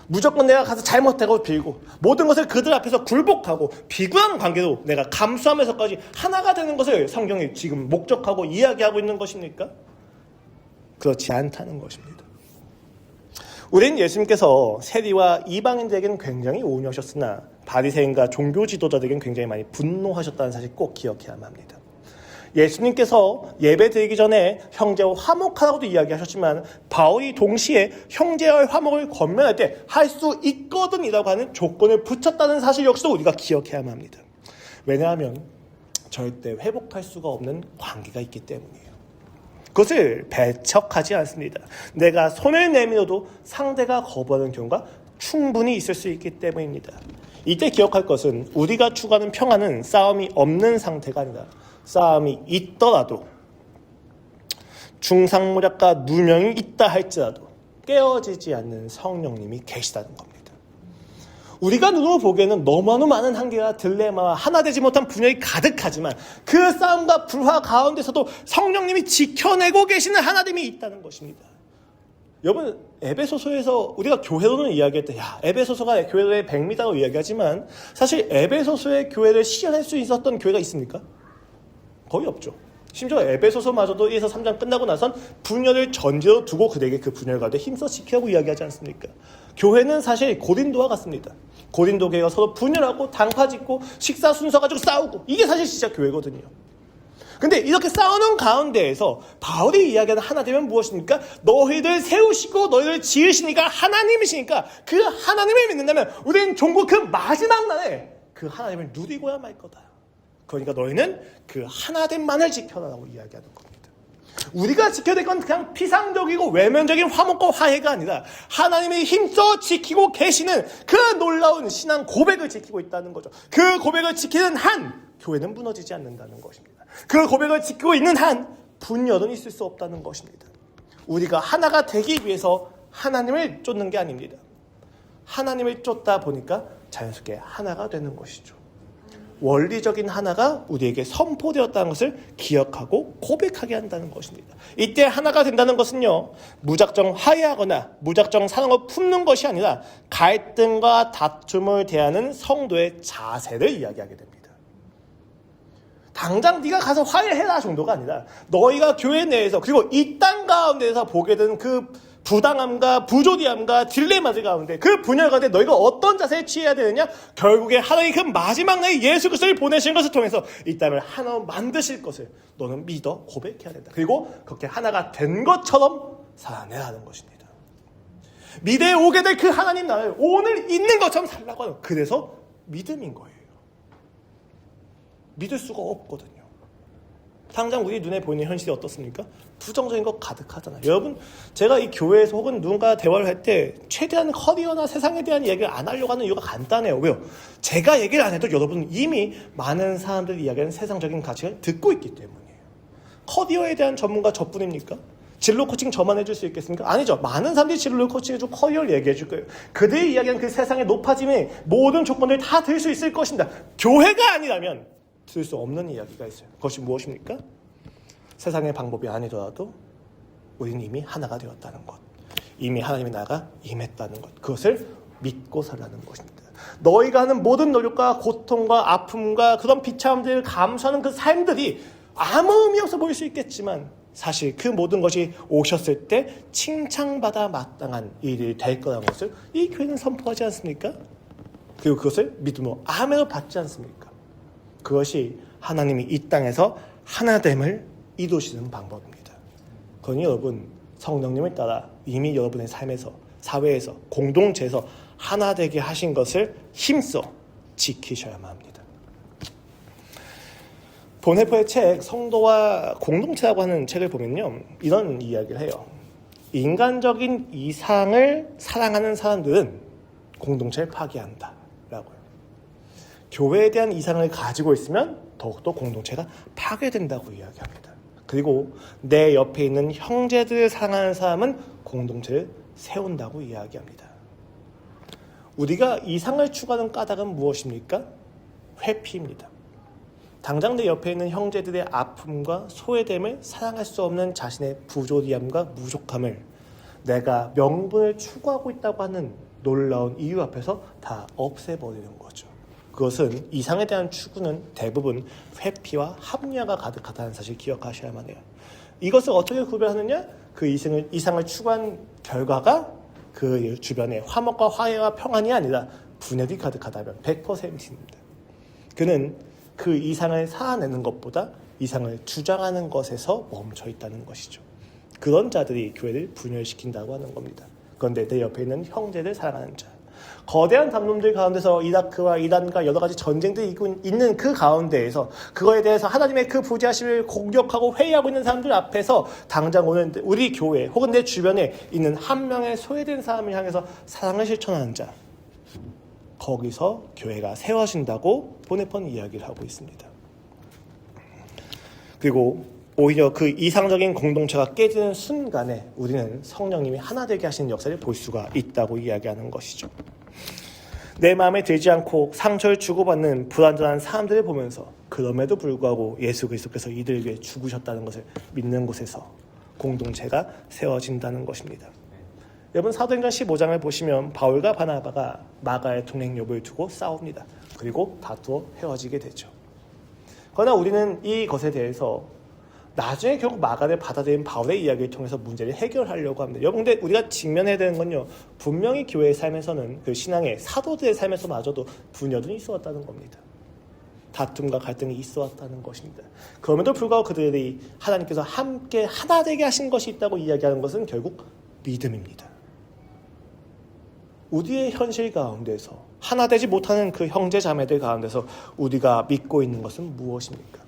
무조건 내가 가서 잘못되고 빌고 모든 것을 그들 앞에서 굴복하고 비굴한 관계로 내가 감수하면서까지 하나가 되는 것을 성경이 지금 목적하고 이야기하고 있는 것입니까? 그렇지 않다는 것입니다. 우리는 예수님께서 세리와 이방인들에게는 굉장히 온유하셨으나 바리새인과 종교 지도자들에게는 굉장히 많이 분노하셨다는 사실 꼭 기억해야만 합니다. 예수님께서 예배 드리기 전에 형제와 화목하라고도 이야기하셨지만 바울이 동시에 형제와의 화목을 권면할 때 할 수 있거든이라고 하는 조건을 붙였다는 사실 역시도 우리가 기억해야만 합니다. 왜냐하면 절대 회복할 수가 없는 관계가 있기 때문이에요. 그것을 배척하지 않습니다. 내가 손을 내밀어도 상대가 거부하는 경우가 충분히 있을 수 있기 때문입니다. 이때 기억할 것은 우리가 추구하는 평안은 싸움이 없는 상태가 아니라 싸움이 있더라도 중상모략과 누명이 있다 할지라도 깨어지지 않는 성령님이 계시다는 겁니다. 우리가 눈으로 보기에는 너무너무 많은 한계와 딜레마와 하나 되지 못한 분열이 가득하지만 그 싸움과 불화 가운데서도 성령님이 지켜내고 계시는 하나님이 있다는 것입니다. 여러분, 에베소서에서 우리가 교회로는 이야기할 때 에베소서가 교회의 백미다라고 이야기하지만 사실 에베소서의 교회를 실현할 수 있었던 교회가 있습니까? 거의 없죠. 심지어 에베소서마저도 1에서 3장 끝나고 나선 분열을 전제로 두고 그들에게 그 분열 가운데 힘써 지키라고 이야기하지 않습니까? 교회는 사실 고린도와 같습니다. 고린도 교회가 서로 분열하고 당파짓고 식사 순서 가지고 싸우고 이게 사실 진짜 교회거든요. 근데 이렇게 싸우는 가운데에서 바울이 이야기하는 하나 되면 무엇입니까? 너희들 세우시고 너희들 지으시니까 하나님이시니까 그 하나님을 믿는다면 우리는 종국 그 마지막 날에 그 하나님을 누리고야 말 거다. 그러니까 너희는 그 하나됨만을 지켜라라고 이야기하는 겁니다. 우리가 지켜야 될 건 그냥 피상적이고 외면적인 화목과 화해가 아니라 하나님이 힘써 지키고 계시는 그 놀라운 신앙 고백을 지키고 있다는 거죠. 그 고백을 지키는 한 교회는 무너지지 않는다는 것입니다. 그 고백을 지키고 있는 한 분열은 있을 수 없다는 것입니다. 우리가 하나가 되기 위해서 하나님을 쫓는 게 아닙니다. 하나님을 쫓다 보니까 자연스럽게 하나가 되는 것이죠. 원리적인 하나가 우리에게 선포되었다는 것을 기억하고 고백하게 한다는 것입니다. 이때 하나가 된다는 것은요, 무작정 화해하거나 무작정 사랑을 품는 것이 아니라 갈등과 다툼을 대하는 성도의 자세를 이야기하게 됩니다. 당장 네가 가서 화해해라 정도가 아니라 너희가 교회 내에서 그리고 이 땅 가운데서 보게 되는 그 부당함과 부조리함과 딜레마들 가운데 그 분열 가운데 너희가 어떤 자세를 취해야 되느냐? 결국에 하나님 그 마지막 날에 예수 그리스도를 보내신 것을 통해서 이 땅을 하나로 만드실 것을 너는 믿어 고백해야 된다. 그리고 그렇게 하나가 된 것처럼 살아내라는 것입니다. 미래에 오게 될 그 하나님 나라를 오늘 있는 것처럼 살라고 하는, 그래서 믿음인 거예요. 믿을 수가 없거든요. 당장 우리 눈에 보이는 현실이 어떻습니까? 부정적인 것 가득하잖아요. 여러분, 제가 이 교회에서 혹은 누군가 대화를 할 때 최대한 커리어나 세상에 대한 얘기를 안 하려고 하는 이유가 간단해요. 왜요? 제가 얘기를 안 해도 여러분은 이미 많은 사람들이 이야기하는 세상적인 가치를 듣고 있기 때문이에요. 커리어에 대한 전문가 저뿐입니까? 진로 코칭 저만 해줄 수 있겠습니까? 아니죠. 많은 사람들이 진로 코칭해주고 커리어를 얘기해줄 거예요. 그들이 이야기하는 그 세상의 높아짐의 모든 조건들을 다 들 수 있을 것입니다. 교회가 아니라면 들을 수 없는 이야기가 있어요. 그것이 무엇입니까? 세상의 방법이 아니더라도 우리는 이미 하나가 되었다는 것, 이미 하나님의 나라가 임했다는 것, 그것을 믿고 살라는 것입니다. 너희가 하는 모든 노력과 고통과 아픔과 그런 비참함들을 감수하는 그 삶들이 아무 의미 없어 보일 수 있겠지만 사실 그 모든 것이 오셨을 때 칭찬받아 마땅한 일이 될 거라는 것을 이 교회는 선포하지 않습니까? 그리고 그것을 믿음으로 아멘으로 받지 않습니까? 그것이 하나님이 이 땅에서 하나됨을 이루시는 방법입니다. 그러니 여러분, 성령님을 따라 이미 여러분의 삶에서, 사회에서, 공동체에서 하나 되게 하신 것을 힘써 지키셔야만 합니다. 보네포의 책 성도와 공동체라고 하는 책을 보면요, 이런 이야기를 해요. 인간적인 이상을 사랑하는 사람들은 공동체를 파괴한다 라고요. 교회에 대한 이상을 가지고 있으면 더욱더 공동체가 파괴된다고 이야기합니다. 그리고 내 옆에 있는 형제들을 사랑하는 사람은 공동체를 세운다고 이야기합니다. 우리가 이상을 추구하는 까닭은 무엇입니까? 회피입니다. 당장 내 옆에 있는 형제들의 아픔과 소외됨을 사랑할 수 없는 자신의 부조리함과 무족함을 내가 명분을 추구하고 있다고 하는 놀라운 이유 앞에서 다 없애버리는 거죠. 그것은 이상에 대한 추구는 대부분 회피와 합리화가 가득하다는 사실 기억하셔야만 해요. 이것을 어떻게 구별하느냐? 그 이상을 추구한 결과가 그 주변에 화목과 화해와 평안이 아니라 분열이 가득하다면 100%입니다. 그는 그 이상을 살아내는 것보다 이상을 주장하는 것에서 멈춰 있다는 것이죠. 그런 자들이 교회를 분열시킨다고 하는 겁니다. 그런데 내 옆에 있는 형제를 사랑하는 자, 거대한 담론들 가운데서 이라크와 이란과 여러 가지 전쟁들이 있는 그 가운데에서 그거에 대해서 하나님의 그 부재하심을 공격하고 회의하고 있는 사람들 앞에서 당장 오늘 우리 교회 혹은 내 주변에 있는 한 명의 소외된 사람을 향해서 사랑을 실천하는 자, 거기서 교회가 세워진다고 보네폰 이야기를 하고 있습니다. 그리고 오히려 그 이상적인 공동체가 깨지는 순간에 우리는 성령님이 하나 되게 하시는 역사를 볼 수가 있다고 이야기하는 것이죠. 내 마음에 들지 않고 상처를 주고받는 불완전한 사람들을 보면서 그럼에도 불구하고 예수 그리스도께서 이들을 위해 죽으셨다는 것을 믿는 곳에서 공동체가 세워진다는 것입니다. 여러분 사도행전 15장을 보시면 바울과 바나바가 마가의 동행 욥을 두고 싸웁니다. 그리고 다투어 헤어지게 되죠. 그러나 우리는 이것에 대해서 나중에 결국 마가를 받아들인 바울의 이야기를 통해서 문제를 해결하려고 합니다. 여러분 근데 우리가 직면해야 되는 건요. 분명히 교회의 삶에서는 그 신앙의 사도들의 삶에서마저도 분열은 있어왔다는 겁니다. 다툼과 갈등이 있어왔다는 것입니다. 그럼에도 불구하고 그들이 하나님께서 함께 하나 되게 하신 것이 있다고 이야기하는 것은 결국 믿음입니다. 우리의 현실 가운데서 하나 되지 못하는 그 형제 자매들 가운데서 우리가 믿고 있는 것은 무엇입니까?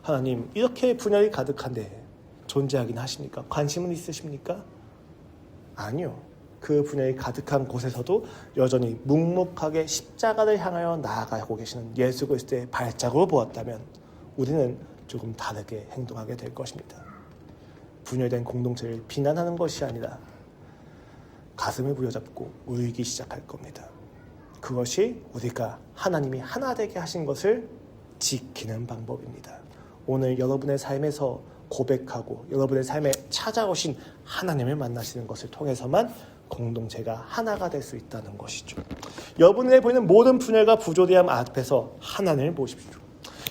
하나님 이렇게 분열이 가득한데 존재하긴 하십니까? 관심은 있으십니까? 아니요. 그 분열이 가득한 곳에서도 여전히 묵묵하게 십자가를 향하여 나아가고 계시는 예수 그리스도의 발자국을 보았다면 우리는 조금 다르게 행동하게 될 것입니다. 분열된 공동체를 비난하는 것이 아니라 가슴을 부여잡고 울기 시작할 겁니다. 그것이 우리가 하나님이 하나 되게 하신 것을 지키는 방법입니다. 오늘 여러분의 삶에서 고백하고 여러분의 삶에 찾아오신 하나님을 만나시는 것을 통해서만 공동체가 하나가 될 수 있다는 것이죠. 여러분의 보이는 모든 분열과 부조리함 앞에서 하나님을 보십시오.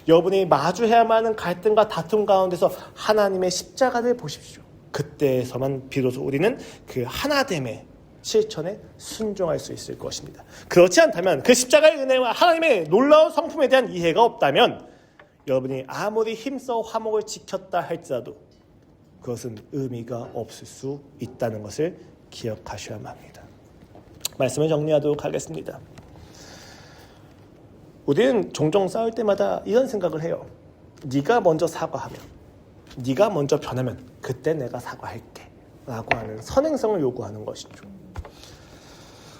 여러분이 마주해야만 하는 갈등과 다툼 가운데서 하나님의 십자가를 보십시오. 그때에서만 비로소 우리는 그 하나됨의 실천에 순종할 수 있을 것입니다. 그렇지 않다면 그 십자가의 은혜와 하나님의 놀라운 성품에 대한 이해가 없다면 여러분이 아무리 힘써 화목을 지켰다 할지라도 그것은 의미가 없을 수 있다는 것을 기억하셔야만 합니다. 말씀을 정리하도록 하겠습니다. 우리는 종종 싸울 때마다 이런 생각을 해요. 네가 먼저 사과하면, 네가 먼저 변하면 그때 내가 사과할게 라고 하는 선행성을 요구하는 것이죠.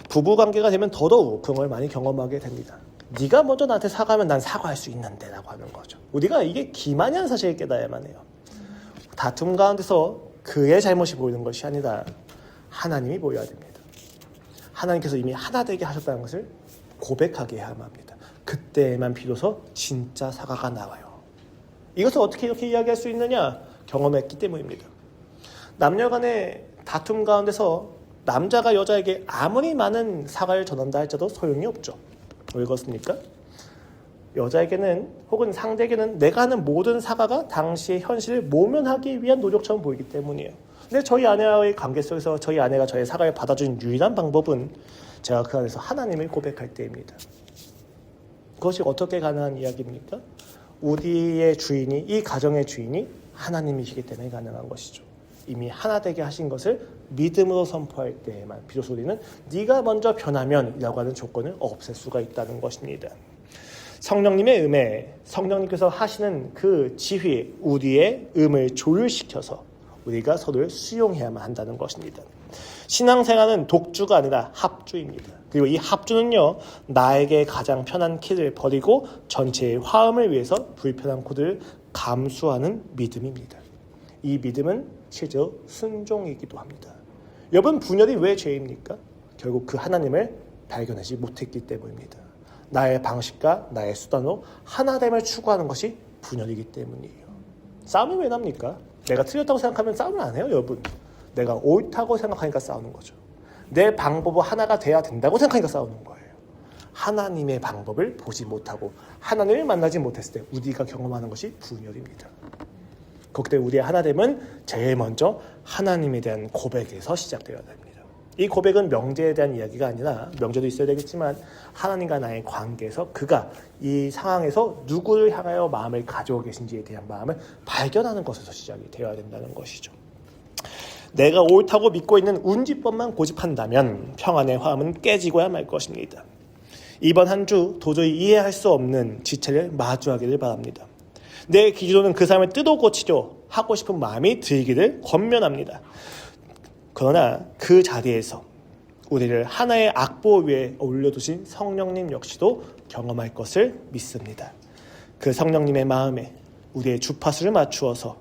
부부관계가 되면 더더욱 그런 걸 많이 경험하게 됩니다. 네가 먼저 나한테 사과하면 난 사과할 수 있는데 라고 하는 거죠. 우리가 이게 기만이라는 사실을 깨달아야만 해요. 다툼 가운데서 그의 잘못이 보이는 것이 아니라 하나님이 보여야 됩니다. 하나님께서 이미 하나 되게 하셨다는 것을 고백하게 해야만 합니다. 그때만 비로소 진짜 사과가 나와요. 이것을 어떻게 이렇게 이야기할 수 있느냐? 경험했기 때문입니다. 남녀 간의 다툼 가운데서 남자가 여자에게 아무리 많은 사과를 전한다 할지라도 소용이 없죠. 왜 그렇습니까? 여자에게는 혹은 상대에게는 내가 하는 모든 사과가 당시의 현실을 모면하기 위한 노력처럼 보이기 때문이에요. 근데 저희 아내와의 관계 속에서 저희 아내가 저의 사과를 받아주는 유일한 방법은 제가 그 안에서 하나님을 고백할 때입니다. 그것이 어떻게 가능한 이야기입니까? 우리의 주인이, 이 가정의 주인이 하나님이시기 때문에 가능한 것이죠. 이미 하나 되게 하신 것을 믿음으로 선포할 때에만 비로소 우리는 네가 먼저 변하면 이라고 하는 조건을 없앨 수가 있다는 것입니다. 성령님의 음에 성령님께서 하시는 그 지휘, 우리의 음을 조율시켜서 우리가 서로를 수용해야만 한다는 것입니다. 신앙생활은 독주가 아니라 합주입니다. 그리고 이 합주는요, 나에게 가장 편한 키를 버리고 전체의 화음을 위해서 불편한 코드를 감수하는 믿음입니다. 이 믿음은 실제로 순종이기도 합니다. 여러분, 분열이 왜 죄입니까? 결국 그 하나님을 발견하지 못했기 때문입니다. 나의 방식과 나의 수단으로 하나됨을 추구하는 것이 분열이기 때문이에요. 싸움이 왜 납니까? 내가 틀렸다고 생각하면 싸움을 안 해요, 여러분. 내가 옳다고 생각하니까 싸우는 거죠. 내 방법은 하나가 돼야 된다고 생각하니까 싸우는 거예요. 하나님의 방법을 보지 못하고 하나님을 만나지 못했을 때 우리가 경험하는 것이 분열입니다. 그렇기 때문에 우리의 하나됨은 제일 먼저 하나님에 대한 고백에서 시작되어야 됩니다. 이 고백은 명제에 대한 이야기가 아니라, 명제도 있어야 되겠지만 하나님과 나의 관계에서 그가 이 상황에서 누구를 향하여 마음을 가지고 계신지에 대한 마음을 발견하는 것에서 시작이 되어야 된다는 것이죠. 내가 옳다고 믿고 있는 운지법만 고집한다면 평안의 화음은 깨지고야 말 것입니다. 이번 한 주 도저히 이해할 수 없는 지체를 마주하기를 바랍니다. 내 기준으로는 그 사람을 뜯어 고치려 하고 싶은 마음이 들기를 권면합니다. 그러나 그 자리에서 우리를 하나의 악보 위에 올려두신 성령님 역시도 경험할 것을 믿습니다. 그 성령님의 마음에 우리의 주파수를 맞추어서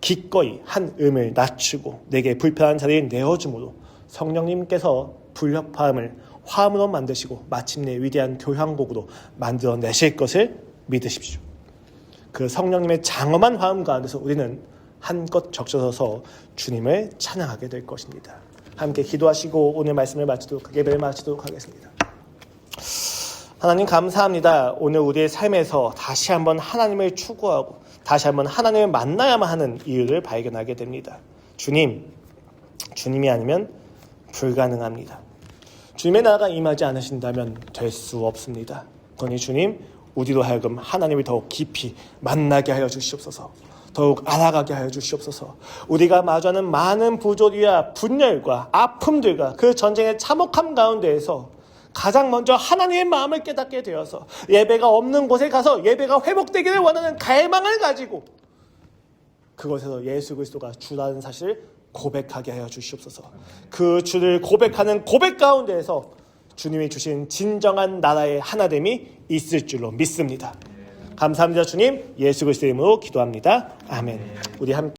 기꺼이 한 음을 낮추고 내게 불편한 자리에 내어줌으로 성령님께서 불협화음을 화음으로 만드시고 마침내 위대한 교향곡으로 만들어내실 것을 믿으십시오. 그 성령님의 장엄한 화음 가운데서 우리는 한껏 적셔서 주님을 찬양하게 될 것입니다. 함께 기도하시고 오늘 말씀을 예배를 마치도록 하겠습니다. 하나님 감사합니다. 오늘 우리의 삶에서 다시 한번 하나님을 추구하고 다시 한번 하나님을 만나야만 하는 이유를 발견하게 됩니다. 주님이 아니면 불가능합니다. 주님의 나라가 임하지 않으신다면 될 수 없습니다. 그러니 주님, 우리로 하여금 하나님을 더욱 깊이 만나게 하여 주시옵소서. 더욱 알아가게 하여 주시옵소서. 우리가 마주하는 많은 부조리와 분열과 아픔들과 그 전쟁의 참혹함 가운데에서 가장 먼저 하나님의 마음을 깨닫게 되어서 예배가 없는 곳에 가서 예배가 회복되기를 원하는 갈망을 가지고 그곳에서 예수 그리스도가 주라는 사실을 고백하게 하여 주시옵소서. 그 주를 고백하는 고백 가운데에서 주님이 주신 진정한 나라의 하나됨이 있을 줄로 믿습니다. 감사합니다. 주님, 예수 그리스도의 이름으로 기도합니다. 아멘. 우리 함께